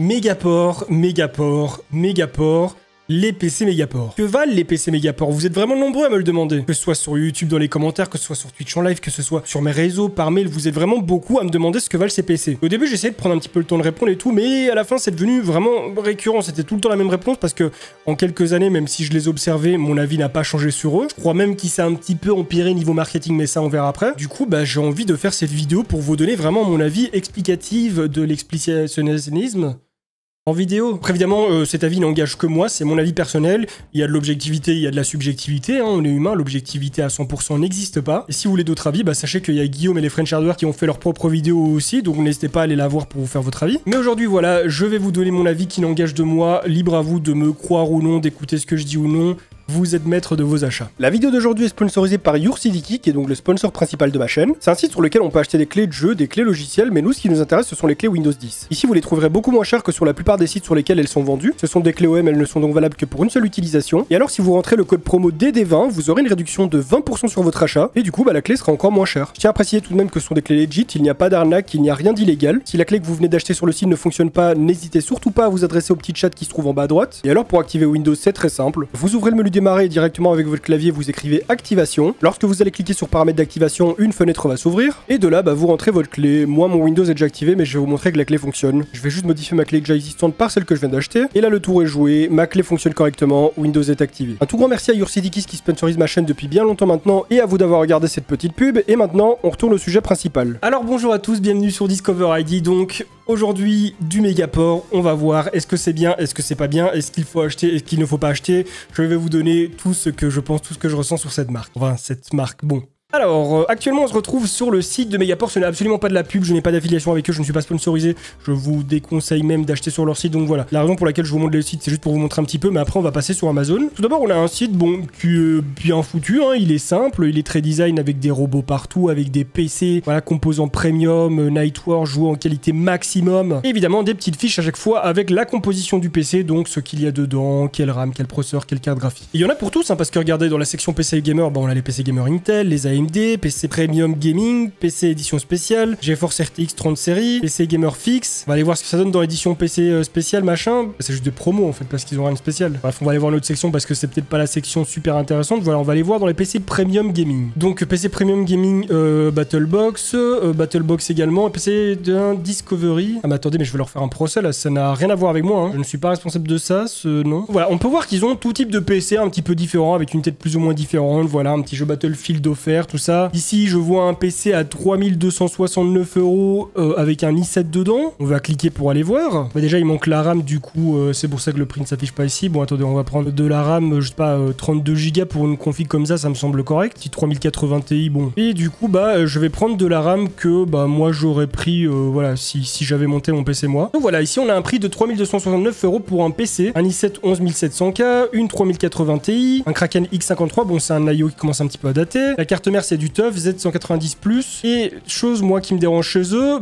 Megaport, Megaport, Megaport, les PC Megaport. Que valent les PC Megaport? Vous êtes vraiment nombreux à me le demander. Que ce soit sur YouTube dans les commentaires, que ce soit sur Twitch en live, que ce soit sur mes réseaux, par mail, vous êtes vraiment beaucoup à me demander ce que valent ces PC. Au début, j'essayais de prendre un petit peu le temps de répondre et tout, mais à la fin, c'est devenu vraiment récurrent. C'était tout le temps la même réponse parce que en quelques années, même si je les observais, mon avis n'a pas changé sur eux. Je crois même qu'il s'est un petit peu empiré niveau marketing, mais ça, on verra après. Du coup, j'ai envie de faire cette vidéo pour vous donner vraiment mon avis explicatif de l'explicationnisme en vidéo. Après, évidemment, cet avis n'engage que moi, c'est mon avis personnel. Il y a de l'objectivité, il y a de la subjectivité, hein, on est humain, l'objectivité à 100% n'existe pas. Et si vous voulez d'autres avis, sachez qu'il y a Guillaume et les French Hardware qui ont fait leurs propres vidéos aussi, donc n'hésitez pas à aller la voir pour vous faire votre avis. Mais aujourd'hui, voilà, je vais vous donner mon avis qui n'engage de moi, libre à vous de me croire ou non, d'écouter ce que je dis ou non. Vous êtes maître de vos achats. La vidéo d'aujourd'hui est sponsorisée par YourCDKey, qui est donc le sponsor principal de ma chaîne. C'est un site sur lequel on peut acheter des clés de jeu, des clés logicielles, mais nous, ce qui nous intéresse, ce sont les clés Windows 10. Ici, vous les trouverez beaucoup moins chères que sur la plupart des sites sur lesquels elles sont vendues. Ce sont des clés OM, elles ne sont donc valables que pour une seule utilisation. Et alors, si vous rentrez le code promo DD20, vous aurez une réduction de 20% sur votre achat, et du coup, la clé sera encore moins chère. Je tiens à préciser tout de même que ce sont des clés legit, il n'y a pas d'arnaque, il n'y a rien d'illégal. Si la clé que vous venez d'acheter sur le site ne fonctionne pas, n'hésitez surtout pas à vous adresser au petit chat qui se trouve en bas à droite. Et alors, pour activer Windows, c'est très simple. Vous ouvrez le menu démarrer et directement avec votre clavier, vous écrivez activation. Lorsque vous allez cliquer sur paramètres d'activation, une fenêtre va s'ouvrir. Et de là, vous rentrez votre clé. Moi, mon Windows est déjà activé, mais je vais vous montrer que la clé fonctionne. Je vais juste modifier ma clé déjà existante par celle que je viens d'acheter. Et là, le tour est joué. Ma clé fonctionne correctement. Windows est activé. Un tout grand merci à YourCDKey qui sponsorise ma chaîne depuis bien longtemps maintenant. Et à vous d'avoir regardé cette petite pub. Et maintenant, on retourne au sujet principal. Alors, bonjour à tous, bienvenue sur Discover ID. Donc, aujourd'hui, du Megaport, on va voir est-ce que c'est bien, est-ce que c'est pas bien, est-ce qu'il faut acheter, est-ce qu'il ne faut pas acheter. Je vais vous donner tout ce que je pense, tout ce que je ressens sur cette marque. Enfin, cette marque, bon. Alors, actuellement, on se retrouve sur le site de Megaport. Ce n'est absolument pas de la pub, je n'ai pas d'affiliation avec eux, je ne suis pas sponsorisé. Je vous déconseille même d'acheter sur leur site. Donc voilà, la raison pour laquelle je vous montre le site, c'est juste pour vous montrer un petit peu. Mais après, on va passer sur Amazon. Tout d'abord, on a un site, qui est bien foutu. Hein, il est simple, il est très design avec des robots partout, avec des PC, voilà, composants premium, Nightware, joués en qualité maximum. Et évidemment, des petites fiches à chaque fois avec la composition du PC, donc ce qu'il y a dedans, quelle RAM, quel processeur, quelle carte graphique. Et il y en a pour tous, hein, parce que regardez, dans la section PC Gamer, on a les PC Gamer Intel, les AMD, PC Premium Gaming, PC édition spéciale, GeForce RTX 30 série, PC Gamer Fix. On va aller voir ce que ça donne dans l'édition PC spéciale, machin. C'est juste des promos en fait, parce qu'ils ont rien de spécial. Bref, on va aller voir l'autre section parce que c'est peut-être pas la section super intéressante. Voilà, on va aller voir dans les PC Premium Gaming. Donc PC Premium Gaming, Battlebox, Battlebox également, PC d'un Discovery. Ah mais attendez, mais je vais leur faire un procès là, ça n'a rien à voir avec moi. Hein. Je ne suis pas responsable de ça, non. Voilà, on peut voir qu'ils ont tout type de PC un petit peu différent, avec une tête plus ou moins différente. Voilà, un petit jeu Battlefield offert, tout ça. Ici, je vois un PC à 3269 € avec un i7 dedans. On va cliquer pour aller voir. Déjà, il manque la RAM, du coup, c'est pour ça que le prix ne s'affiche pas ici. Bon, attendez, on va prendre de la RAM, je sais pas, 32 Go pour une config comme ça me semble correct. Petit 3080 Ti, bon. Et du coup, je vais prendre de la RAM que, moi, j'aurais pris, voilà, si j'avais monté mon PC moi. Donc voilà, ici, on a un prix de 3269 € pour un PC. Un i7 11700K, une 3080 Ti, un Kraken X53, bon, c'est un IO qui commence un petit peu à dater. La carte mère, c'est du TUF Z190+. Et chose, moi, qui me dérange chez eux,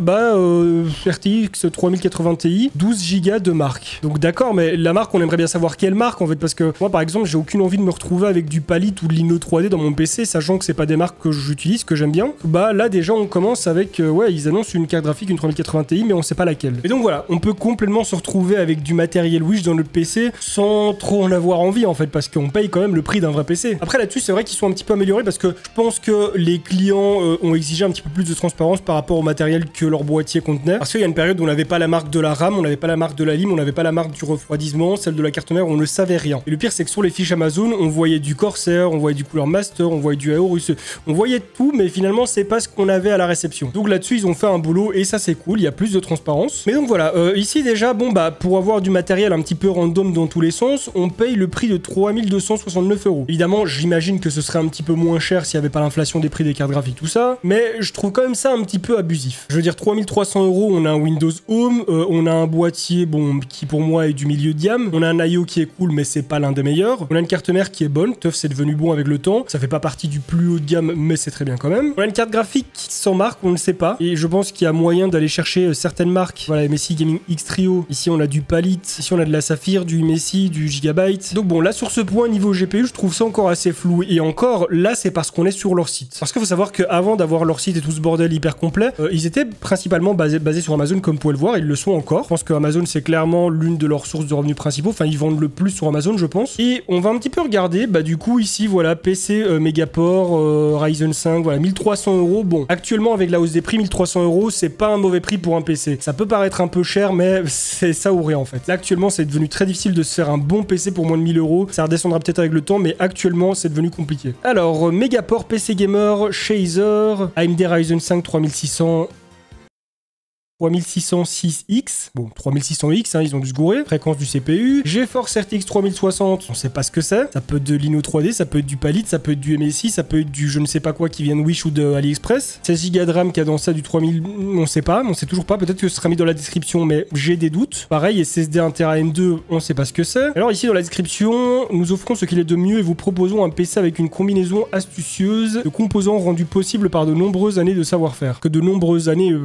RTX 3080 Ti, 12 Go de marque. Donc d'accord, mais la marque, on aimerait bien savoir quelle marque, en fait, parce que moi, par exemple, j'ai aucune envie de me retrouver avec du Palit ou de l'Inno 3D dans mon PC, sachant que c'est pas des marques que j'utilise, que j'aime bien. Là, déjà, on commence avec, ouais, ils annoncent une carte graphique, une 3080 Ti, mais on sait pas laquelle. Et donc voilà, on peut complètement se retrouver avec du matériel Wish dans notre PC sans trop en avoir envie, en fait, parce qu'on paye quand même le prix d'un vrai PC. Après, là-dessus, c'est vrai qu'ils sont un petit peu améliorés, parce que je pense que les clients ont exigé un petit peu plus de transparence par rapport au matériel que leur boîtier contenait. Parce qu'il y a une période où on n'avait pas la marque de la RAM, on n'avait pas la marque de la lime, on n'avait pas la marque du refroidissement, celle de la carte mère, on ne savait rien. Et le pire, c'est que sur les fiches Amazon, on voyait du Corsair, on voyait du Cooler Master, on voyait du Aorus, on voyait tout, mais finalement, c'est pas ce qu'on avait à la réception. Donc là-dessus, ils ont fait un boulot et ça, c'est cool, il y a plus de transparence. Mais donc voilà, ici déjà, pour avoir du matériel un petit peu random dans tous les sens, on paye le prix de 3269 €. Évidemment, j'imagine que ce serait un petit peu moins cher s'il n'y avait pas l'inflation des prix des cartes graphiques, tout ça, mais je trouve quand même ça un petit peu abusif. Je veux dire, 3300 €, on a un Windows Home, on a un boîtier, qui pour moi est du milieu de gamme, on a un IO qui est cool, mais c'est pas l'un des meilleurs, on a une carte mère qui est bonne, TUF c'est devenu bon avec le temps, ça fait pas partie du plus haut de gamme, mais c'est très bien quand même. On a une carte graphique sans marque, on ne sait pas, et je pense qu'il y a moyen d'aller chercher certaines marques. Voilà, MSI Gaming X Trio, ici on a du Palit, ici on a de la Saphir, du MSI, du Gigabyte. Donc bon, là sur ce point, niveau GPU, je trouve ça encore assez flou, et encore, là c'est parce qu'on est sur leur leur site. Parce qu'il faut savoir qu'avant d'avoir leur site et tout ce bordel hyper complet, ils étaient principalement basés sur Amazon, comme vous pouvez le voir, ils le sont encore. Je pense que Amazon, c'est clairement l'une de leurs sources de revenus principaux. Enfin, ils vendent le plus sur Amazon, je pense. Et on va un petit peu regarder, bah du coup, ici, voilà, PC Megaport, Ryzen 5, voilà, 1300 €. Bon, actuellement, avec la hausse des prix, 1300 €, c'est pas un mauvais prix pour un PC. Ça peut paraître un peu cher, mais c'est ça ou rien, en fait. Là, actuellement, c'est devenu très difficile de se faire un bon PC pour moins de 1000 €. Ça redescendra peut-être avec le temps, mais actuellement, c'est devenu compliqué. Alors, Megaport PC Gamer, Shazer, AMD Ryzen 5 3600... 3606X, bon 3600X, hein, ils ont dû se gourer, fréquence du CPU, GeForce RTX 3060, on sait pas ce que c'est, ça peut être de l'Inno 3D, ça peut être du Palit, ça peut être du MSI, ça peut être du je ne sais pas quoi qui vient de Wish ou de AliExpress, 16 Go de RAM cadencé du 3000, on sait pas, on sait toujours pas, peut-être que ce sera mis dans la description, mais j'ai des doutes. Pareil, SSD 1 Tera M2, on sait pas ce que c'est. Alors ici dans la description, nous offrons ce qu'il est de mieux et vous proposons un PC avec une combinaison astucieuse de composants rendus possibles par de nombreuses années de savoir-faire. Que de nombreuses années,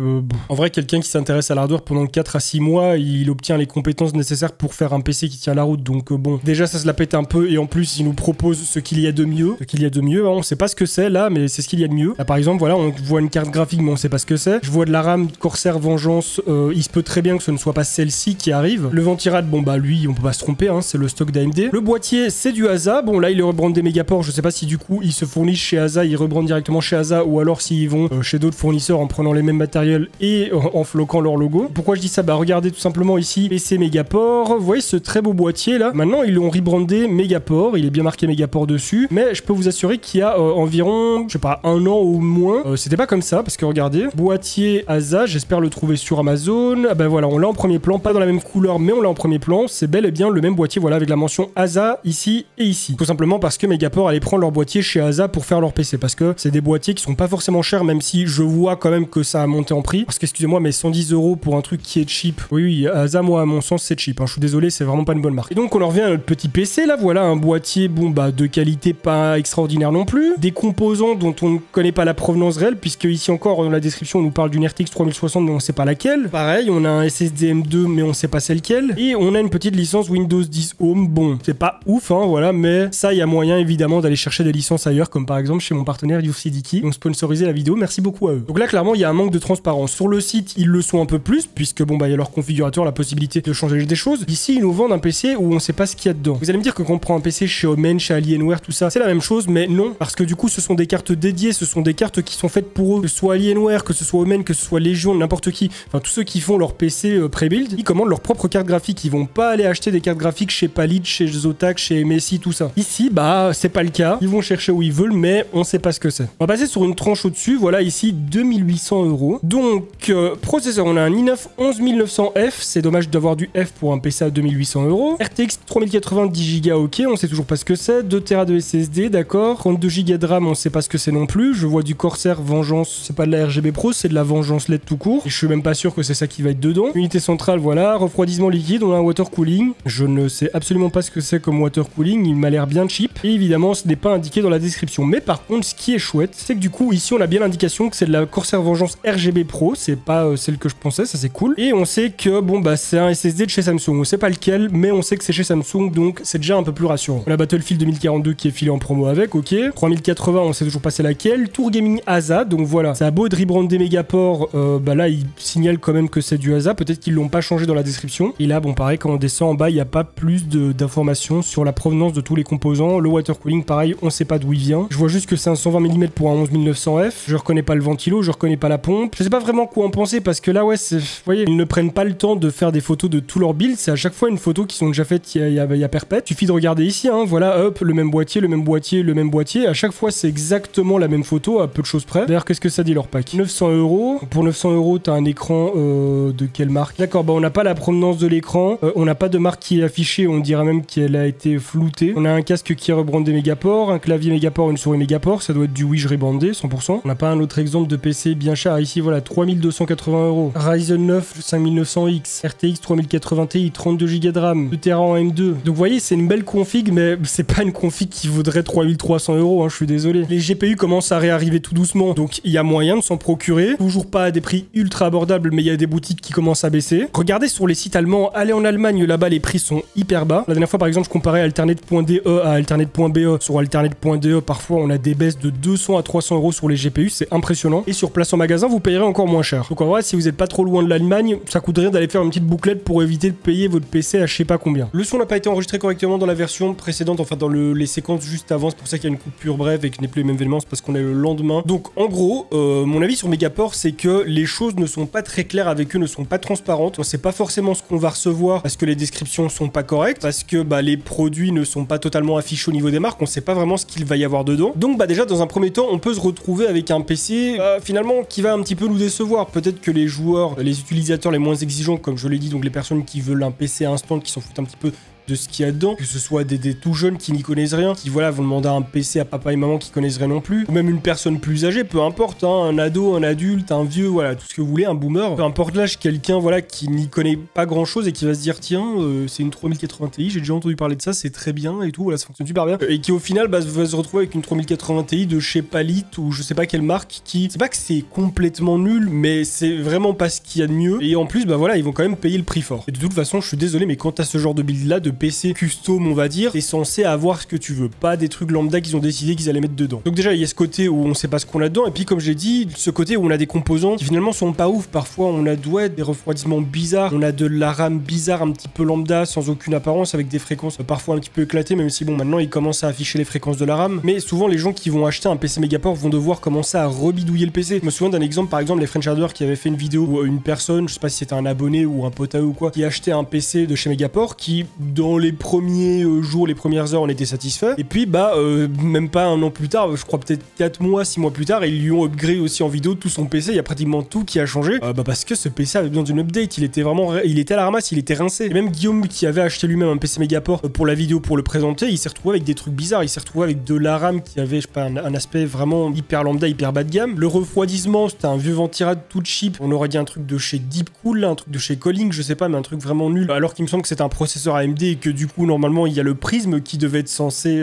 en vrai quelqu'un qui s'intéresse à l'hardware pendant 4 à 6 mois, il obtient les compétences nécessaires pour faire un PC qui tient la route. Donc bon, déjà ça se la pète un peu et en plus il nous propose ce qu'il y a de mieux. Ce qu'il y a de mieux, hein, on sait pas ce que c'est là, mais c'est ce qu'il y a de mieux. Là par exemple, voilà, on voit une carte graphique mais on sait pas ce que c'est. Je vois de la RAM Corsair Vengeance, il se peut très bien que ce ne soit pas celle-ci qui arrive. Le ventirad, bon bah lui on peut pas se tromper, hein, c'est le stock d'AMD. Le boîtier c'est du ASA, bon là il est rebrandé Megaport, je sais pas si du coup ils se fournissent chez ASA, ils rebrandent directement chez ASA ou alors s'ils vont chez d'autres fournisseurs en prenant les mêmes matériels et en floquant leur logo. Pourquoi je dis ça? Bah regardez tout simplement ici PC Megaport, vous voyez ce très beau boîtier là, maintenant ils l'ont rebrandé Megaport, il est bien marqué Megaport dessus, mais je peux vous assurer qu'il y a environ, je sais pas, 1 an ou moins, c'était pas comme ça, parce que regardez, boîtier ASA, j'espère le trouver sur Amazon, ah bah voilà, on l'a en premier plan, pas dans la même couleur, mais on l'a en premier plan, c'est bel et bien le même boîtier, voilà, avec la mention ASA ici et ici. Tout simplement parce que Megaport allait prendre leur boîtier chez ASA pour faire leur PC, parce que c'est des boîtiers qui sont pas forcément chers, même si je vois quand même que ça a monté en prix, parce que excusez-moi, mais 110 € pour un truc qui est cheap. Oui, ASA, moi, à mon sens, c'est cheap. Hein. Je suis désolé, c'est vraiment pas une bonne marque. Et donc, on en revient à notre petit PC, là. Voilà, un boîtier, bon, bah, de qualité pas extraordinaire non plus. Des composants dont on ne connaît pas la provenance réelle, puisque ici encore, dans la description, on nous parle d'une RTX 3060, mais on sait pas laquelle. Pareil, on a un SSD M2, mais on sait pas c'est lequel. Et on a une petite licence Windows 10 Home. Bon, c'est pas ouf, hein, voilà, mais ça, il y a moyen, évidemment, d'aller chercher des licences ailleurs, comme par exemple chez mon partenaire YouSidiki. Ils ont sponsorisé la vidéo. Merci beaucoup à eux. Donc là, clairement, il y a un manque de transparence. Sur le site, ils le sont un peu plus, puisque bon, bah, il y a leur configurateur, la possibilité de changer des choses. Ici, ils nous vendent un PC où on sait pas ce qu'il y a dedans. Vous allez me dire que quand on prend un PC chez Omen, chez Alienware, tout ça, c'est la même chose, mais non, parce que du coup, ce sont des cartes dédiées, ce sont des cartes qui sont faites pour eux, que ce soit Alienware, que ce soit Omen, que ce soit Légion, n'importe qui, enfin tous ceux qui font leur PC pré-build, ils commandent leur propre carte graphique, ils vont pas aller acheter des cartes graphiques chez Palit, chez Zotac, chez MSI, tout ça. Ici, bah, c'est pas le cas, ils vont chercher où ils veulent, mais on sait pas ce que c'est. On va passer sur une tranche au-dessus, voilà, ici, 2800 €. Donc, processeur, on a un i9 11900F, c'est dommage d'avoir du F pour un PC à 2800 €. RTX 3080 10 Go, ok, on sait toujours pas ce que c'est. 2 Tera de SSD, d'accord. 32 Go de RAM, on sait pas ce que c'est non plus. Je vois du Corsair Vengeance, c'est pas de la RGB Pro, c'est de la Vengeance LED tout court. Et je suis même pas sûr que c'est ça qui va être dedans. Unité centrale, voilà. Refroidissement liquide, on a un water cooling. Je ne sais absolument pas ce que c'est comme water cooling, il m'a l'air bien cheap. Et évidemment, ce n'est pas indiqué dans la description. Mais par contre, ce qui est chouette, c'est que du coup, ici, on a bien l'indication que c'est de la Corsair Vengeance RGB Pro. C'est pas celle que je pensais, ça c'est cool. Et on sait que, bon, bah, c'est un SSD de chez Samsung. On sait pas lequel, mais on sait que c'est chez Samsung, donc c'est déjà un peu plus rassurant. On a Battlefield 2042 qui est filé en promo avec, ok. 3080, on sait toujours pas c'est laquelle. Tour Gaming ASA, donc voilà. Ça a beau être rebrandé Megaport, bah là, il signale quand même que c'est du ASA. Peut-être qu'ils l'ont pas changé dans la description. Et là, bon, pareil, quand on descend en bas, il n'y a pas plus d'informations sur la provenance de tous les composants. Le water cooling, pareil, on sait pas d'où il vient. Je vois juste que c'est un 120 mm pour un 11900F. Je reconnais pas le ventilo, je reconnais pas la pompe. Je sais pas vraiment quoi en penser parce que là, ouais, vous voyez, ils ne prennent pas le temps de faire des photos de tout leur build. C'est à chaque fois une photo qui sont déjà faites il y a perpète. Il suffit de regarder ici, hein, voilà, hop, le même boîtier, le même boîtier, le même boîtier. À chaque fois, c'est exactement la même photo, à peu de choses près. D'ailleurs, qu'est-ce que ça dit leur pack? 900 €. Pour 900 €, t'as un écran de quelle marque? D'accord, bah on n'a pas la provenance de l'écran, on n'a pas de marque qui est affichée, on dirait même qu'elle a été floutée. On a un casque qui est rebrandé Megaport, un clavier Megaport, une souris Megaport, ça doit être du Wish rebrandé, 100%. On n'a pas un autre exemple de PC bien cher. Ici, voilà, 3280 €. Ryzen 9 5900X, RTX 3080 Ti, 32 Go de RAM, 2 Tera en M2. Donc vous voyez, c'est une belle config, mais c'est pas une config qui vaudrait 3300 €, hein, je suis désolé. Les GPU commencent à réarriver tout doucement, donc il y a moyen de s'en procurer. Toujours pas à des prix ultra abordables, mais il y a des boutiques qui commencent à baisser. Regardez sur les sites allemands, allez en Allemagne, là-bas les prix sont hyper bas. La dernière fois par exemple, je comparais alternate.de à alternate.be. Sur alternate.de, parfois on a des baisses de 200 à 300 € sur les GPU, c'est impressionnant. Et sur place en magasin, vous payerez encore moins cher. Donc en vrai, si vous n'êtes pas trop loin de l'Allemagne, ça coûte rien d'aller faire une petite bouclette pour éviter de payer votre PC à je sais pas combien. Le son n'a pas été enregistré correctement dans la version précédente, enfin dans les séquences juste avant, c'est pour ça qu'il y a une coupure brève et que ce n'est plus les mêmes événements, c'est parce qu'on est le lendemain. Donc en gros, mon avis sur Megaport, c'est que les choses ne sont pas très claires avec eux, ne sont pas transparentes. On sait pas forcément ce qu'on va recevoir parce que les descriptions sont pas correctes, parce que les produits ne sont pas totalement affichés au niveau des marques, on sait pas vraiment ce qu'il va y avoir dedans. Donc déjà dans un premier temps, on peut se retrouver avec un PC finalement qui va un petit peu nous décevoir. Peut-être que les joueurs, les utilisateurs les moins exigeants, comme je l'ai dit, donc les personnes qui veulent un PC instant, qui s'en foutent un petit peu de ce qu'il y a dedans, que ce soit des tout jeunes qui n'y connaissent rien, qui voilà vont demander un PC à papa et maman qui connaissent rien non plus, ou même une personne plus âgée, peu importe, hein, un ado, un adulte, un vieux, voilà, tout ce que vous voulez, un boomer, peu importe l'âge, quelqu'un voilà qui n'y connaît pas grand chose et qui va se dire tiens, c'est une 3080 Ti, j'ai déjà entendu parler de ça, c'est très bien et tout, voilà, ça fonctionne super bien, et qui au final va se retrouver avec une 3080 Ti de chez Palit ou je sais pas quelle marque, qui, c'est pas que c'est complètement nul, mais c'est vraiment pas ce qu'il y a de mieux, et en plus voilà, ils vont quand même payer le prix fort. Et de toute façon, je suis désolé, mais quand t'as ce genre de build là, de PC custom on va dire, t'es censé avoir ce que tu veux, pas des trucs lambda qu'ils ont décidé qu'ils allaient mettre dedans. Donc déjà il y a ce côté où on sait pas ce qu'on a dedans, et puis comme je l'ai dit, ce côté où on a des composants qui finalement sont pas ouf, parfois on a des refroidissements bizarres, on a de la RAM bizarre un petit peu lambda sans aucune apparence avec des fréquences parfois un petit peu éclatées, même si bon maintenant ils commencent à afficher les fréquences de la RAM, mais souvent les gens qui vont acheter un PC Megaport vont devoir commencer à rebidouiller le PC. Je me souviens d'un exemple, par exemple les French Hardware qui avait fait une vidéo où une personne, je sais pas si c'était un abonné ou un pote à eux ou quoi, qui achetait un PC de chez Megaport qui dans les premiers jours, les premières heures, on était satisfait. Et puis, même pas un an plus tard, je crois peut-être 4 mois, 6 mois plus tard, ils lui ont upgradé aussi en vidéo tout son PC. Il y a pratiquement tout qui a changé. Parce que ce PC avait besoin d'une update. Il était à la ramasse, il était rincé. Et même Guillaume, qui avait acheté lui-même un PC Megaport pour la vidéo, pour le présenter, il s'est retrouvé avec des trucs bizarres. Il s'est retrouvé avec de la RAM qui avait, je sais pas, un aspect vraiment hyper lambda, hyper bas de gamme. Le refroidissement, c'était un vieux ventirad tout cheap. On aurait dit un truc de chez Deepcool, un truc de chez Calling, je sais pas, mais un truc vraiment nul. Alors qu'il me semble que c'était un processeur AMD et que du coup, normalement, il y a le prisme qui devait être censé,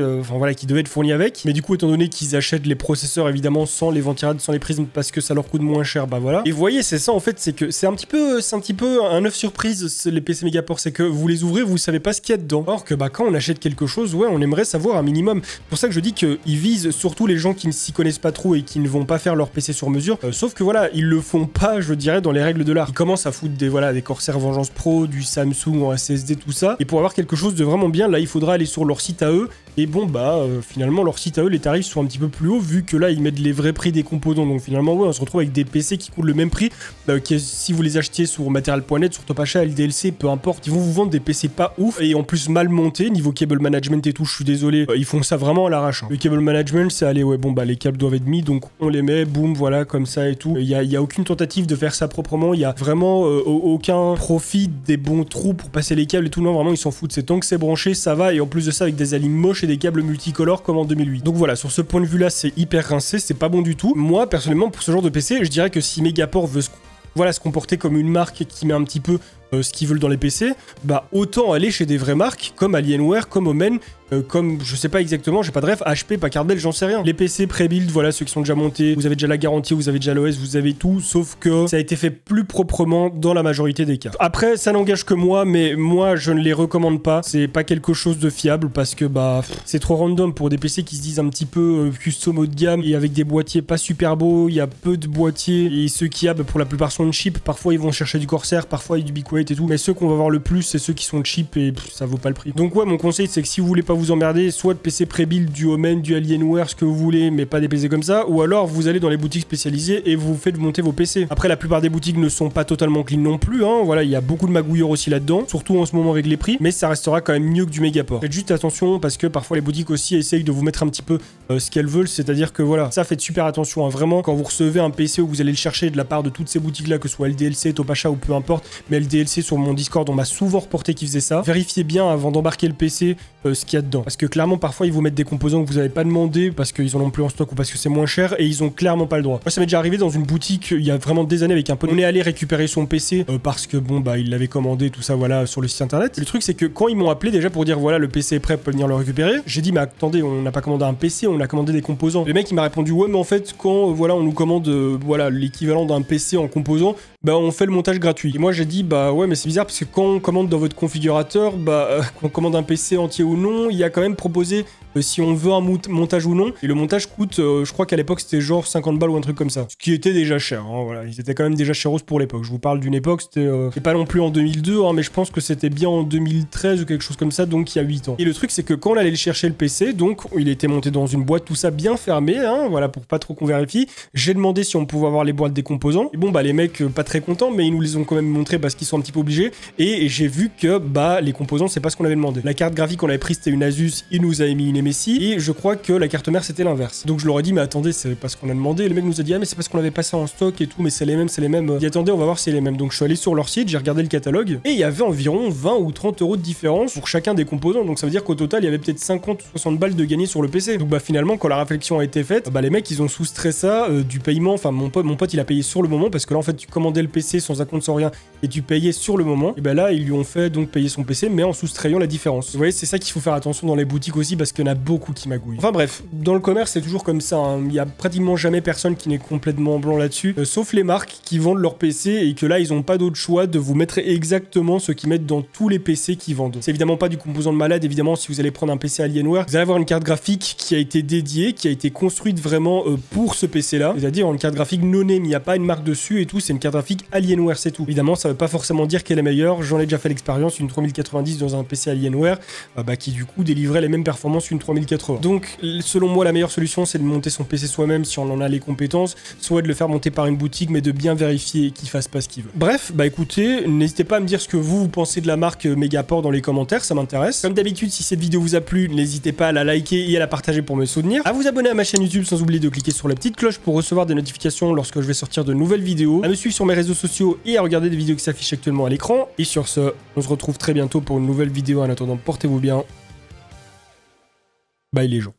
qui devait être fourni avec. Mais du coup, étant donné qu'ils achètent les processeurs évidemment sans les ventirades, sans les prismes parce que ça leur coûte moins cher, voilà. Et vous voyez, c'est ça en fait, c'est que c'est un petit peu un œuf surprise les PC Megaport, c'est que vous les ouvrez, vous savez pas ce qu'il y a dedans. Or que quand on achète quelque chose, ouais, on aimerait savoir un minimum. C'est pour ça que je dis qu'ils visent surtout les gens qui ne s'y connaissent pas trop et qui ne vont pas faire leur PC sur mesure. Sauf que voilà, ils le font pas, je dirais, dans les règles de l'art. Ils commencent à foutre des Corsair Vengeance Pro, du Samsung en SSD, tout ça. Et pour avoir quelque chose de vraiment bien, là, il faudra aller sur leur site à eux. Et bon, finalement, leur site à eux, les tarifs sont un petit peu plus hauts vu que là, ils mettent les vrais prix des composants. Donc finalement, ouais, on se retrouve avec des PC qui coûtent le même prix. Si vous les achetiez sur Material.net, sur Topacha, LDLC, peu importe, ils vont vous vendre des PC pas ouf et en plus mal montés, niveau cable management et tout, je suis désolé. Ils font ça vraiment à l'arrache. Hein. Le cable management, c'est aller, ouais, bon, les câbles doivent être mis, donc on les met, boum, voilà, comme ça et tout. Il y a aucune tentative de faire ça proprement. Il y a vraiment aucun profit des bons trous pour passer les câbles et tout. Non, vraiment, ils s'en foutent. C'est tant que c'est branché, ça va. Et en plus de ça, avec des alignes moches et des câbles multicolores comme en 2008. Donc voilà, sur ce point de vue-là, c'est hyper rincé, c'est pas bon du tout. Moi, personnellement, pour ce genre de PC, je dirais que si Megaport veut se comporter comme une marque qui met un petit peu ce qu'ils veulent dans les PC, autant aller chez des vraies marques comme Alienware, comme Omen, comme, je sais pas exactement, j'ai pas de ref, HP, Packard Bell, j'en sais rien. Les PC pré-build, voilà, ceux qui sont déjà montés, vous avez déjà la garantie, vous avez déjà l'OS, vous avez tout, sauf que ça a été fait plus proprement dans la majorité des cas. Après, ça n'engage que moi, mais moi, je ne les recommande pas. C'est pas quelque chose de fiable parce que, c'est trop random pour des PC qui se disent un petit peu custom haut de gamme et avec des boîtiers pas super beaux, il y a peu de boîtiers et ceux qui y a, pour la plupart sont cheap. Parfois, ils vont chercher du Corsair, parfois, il y a du BeQuake et tout, mais ceux qu'on va voir le plus, c'est ceux qui sont cheap et ça vaut pas le prix. Donc ouais, mon conseil, c'est que si vous voulez pas vous emmerder, soit de PC pré-build, du Omen, du Alienware, ce que vous voulez, mais pas des PC comme ça, ou alors vous allez dans les boutiques spécialisées et vous faites monter vos PC. Après, la plupart des boutiques ne sont pas totalement clean non plus, hein, voilà, il y a beaucoup de magouilleurs aussi là-dedans, surtout en ce moment avec les prix, mais ça restera quand même mieux que du Megaport. Faites juste attention parce que parfois les boutiques aussi essayent de vous mettre un petit peu ce qu'elles veulent, c'est-à-dire que voilà, ça faites super attention, hein, vraiment, quand vous recevez un PC où vous allez le chercher de la part de toutes ces boutiques-là, que ce soit LDLC, Topacha ou peu importe, mais LDLC DLC sur mon Discord, on m'a souvent reporté qu'ils faisaient ça. Vérifiez bien avant d'embarquer le PC ce qu'il y a dedans. Parce que clairement, parfois, ils vous mettent des composants que vous n'avez pas demandé parce qu'ils en ont plus en stock ou parce que c'est moins cher et ils ont clairement pas le droit. Moi, ça m'est déjà arrivé dans une boutique il y a vraiment des années avec un pote. On est allé récupérer son PC parce que bon, bah, il l'avait commandé, tout ça, voilà, sur le site internet. Et le truc, c'est que quand ils m'ont appelé déjà pour dire voilà, le PC est prêt, on peut venir le récupérer, j'ai dit, mais attendez, on n'a pas commandé un PC, on a commandé des composants. Le mec, il m'a répondu, ouais, mais en fait, quand voilà, on nous commande voilà, l'équivalent d'un PC en composants, bah, on fait le montage gratuit. Et moi, j'ai dit, bah ouais, mais c'est bizarre parce que quand on commande dans votre configurateur, bah, quand on commande un PC entier ou non, il y a quand même proposé si on veut un montage ou non. Et le montage coûte, je crois qu'à l'époque, c'était genre 50 balles ou un truc comme ça. Ce qui était déjà cher, hein, voilà. Ils étaient quand même déjà cheros pour l'époque. Je vous parle d'une époque, c'était pas non plus en 2002, hein, mais je pense que c'était bien en 2013 ou quelque chose comme ça, donc il y a 8 ans. Et le truc, c'est que quand on allait chercher le PC, donc il était monté dans une boîte, tout ça bien fermé, hein, voilà, pour pas trop qu'on vérifie. J'ai demandé si on pouvait avoir les boîtes des composants. Et bon, bah les mecs, pas très contents, mais ils nous les ont quand même montrés parce qu'ils sont un petit peu obligés. Et j'ai vu que, bah, les composants, c'est pas ce qu'on avait demandé. La carte graphique qu'on avait prise, c'était une Asus, il nous avait mis une MSI. Et je crois que la carte mère, c'était l'inverse. Donc je leur ai dit, mais attendez, c'est pas ce qu'on a demandé. Et le mec nous a dit, ah, mais c'est parce qu'on avait pas ça en stock et tout, mais c'est les mêmes, c'est les mêmes. Il dit, attendez, on va voir si c'est les mêmes. Donc je suis allé sur leur site, j'ai regardé le catalogue. Et il y avait environ 20 ou 30 euros de différence pour chacun des composants. Donc ça veut dire qu'au total, il y avait peut-être 50 ou 60 balles de gagné sur le PC. Donc bah finalement, quand la réflexion a été faite, bah les mecs, ils ont soustrait ça du paiement. Enfin, mon pote, il a payé sur le moment parce que là, en fait, tu commandais le PC sans acompte, sans rien et tu payais sur le moment. Et bah là, ils lui ont fait donc payer son PC, mais en soustrayant la différence. Vous voyez, c'est ça qu'il faut faire attention dans les boutiques aussi parce qu'il y en a beaucoup qui magouillent. Enfin bref, dans le commerce, c'est toujours comme ça. Hein. Il y a pratiquement jamais personne qui n'est complètement blanc là-dessus, sauf les marques qui vendent leur PC et que là, ils ont pas d'autre choix de vous mettre exactement ce qu'ils mettent dans tous les PC qu'ils vendent. C'est évidemment pas du composant de malade. Évidemment, si vous allez prendre un PC Alienware, vous allez avoir une carte graphique qui a été dédiée, qui a été construite vraiment pour ce PC-là. C'est-à-dire une carte graphique no name, il n'y a pas une marque dessus et tout. C'est une carte graphique Alienware, c'est tout. Évidemment, ça veut pas forcément dire qu'elle est meilleure. J'en ai déjà fait l'expérience, une 3090 dans un PC Alienware, qui du coup délivrait les mêmes performances qu'une 3080. Donc, selon moi, la meilleure solution, c'est de monter son PC soi-même si on en a les compétences, soit de le faire monter par une boutique, mais de bien vérifier qu'il fasse pas ce qu'il veut. Bref, bah écoutez, n'hésitez pas à me dire ce que vous pensez de la marque Megaport dans les commentaires, ça m'intéresse. Comme d'habitude, si cette vidéo vous a plu, n'hésitez pas à la liker et à la partager pour me soutenir, à vous abonner à ma chaîne YouTube sans oublier de cliquer sur la petite cloche pour recevoir des notifications lorsque je vais sortir de nouvelles vidéos, à me suivre sur mes réseaux sociaux et à regarder des vidéos qui s'affichent actuellement à l'écran. Et sur ce, on se retrouve très bientôt pour une nouvelle vidéo. En attendant, portez-vous bien. Bye les gens.